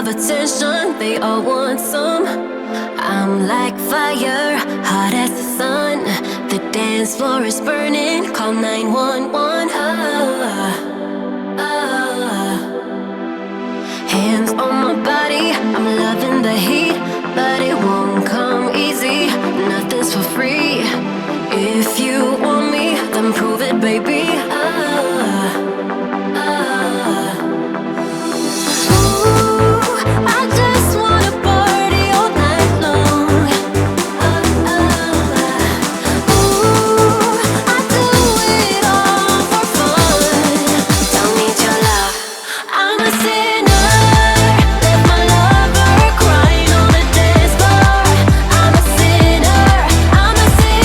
of attention, they all want some. I'm like fire, hot as the sun. The dance floor is burning, call 911. Hands on my body, I'm loving the heat, but it won't come easy, nothing's for free. If you want me, then prove it, baby. Ooh, I just wanna party all night long. Ooh, I do it all for fun. Don't need your love, I'm a sinner. Left my lover crying on the dance floor. I'm a sinner, I'm a sinner.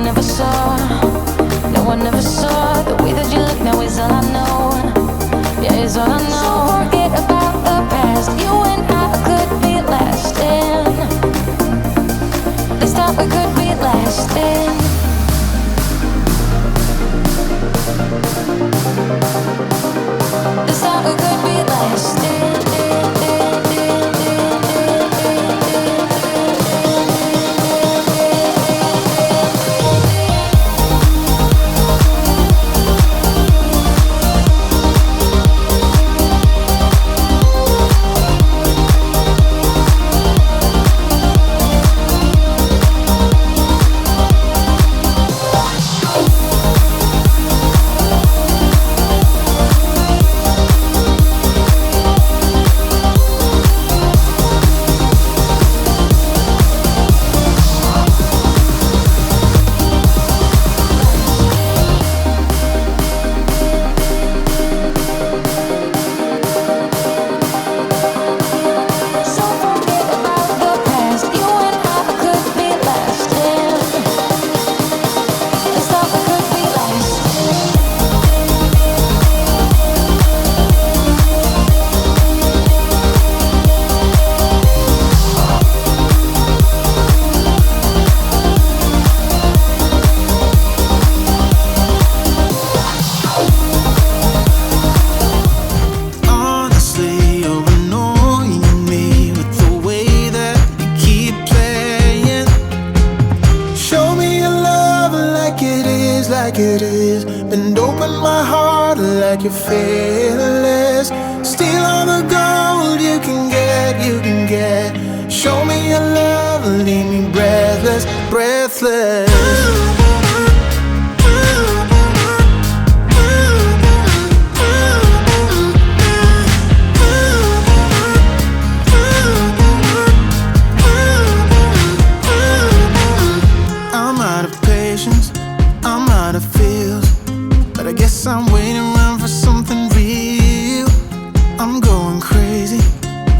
never saw. No, I never saw. The way that you look now is all I know. Yeah, it's all I know. So forget about the past. You and I could be lasting. This time we could be lasting. This time we could be lasting. Like it is, bend open my heart like you're fearless. Steal all the gold you can get, you can get. Show me your love, leave me breathless, breathless. I'm out of patience, I'm out of feels, but I guess I'm waiting around for something real. I'm going crazy,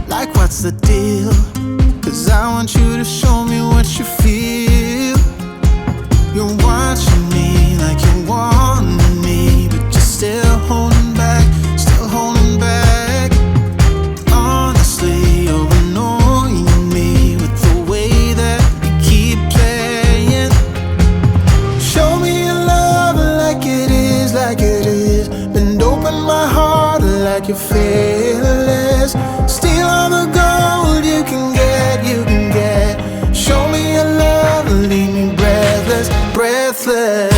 like what's the deal? 'Cause I want you to show me what you feel. You're watching me like you want me, but you're still holding back, still holding back. Honestly, you're annoying me with the way that you keep playing. Show me your love like it is, like it is. Bend open my heart like you're fearless. Steal all the gold you can get, you can get. Show me your love, leave me breathless, breathless.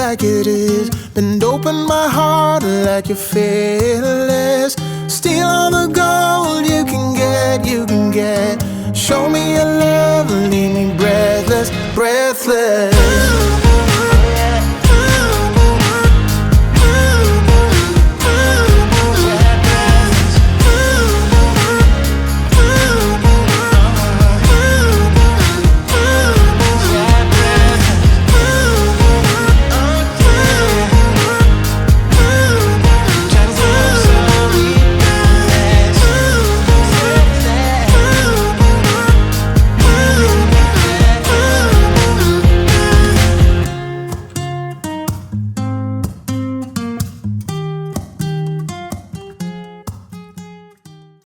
Like it is, bend open my heart like you're fearless. Steal all the gold you can get, you can get. Show me your love, leave me breathless, breathless.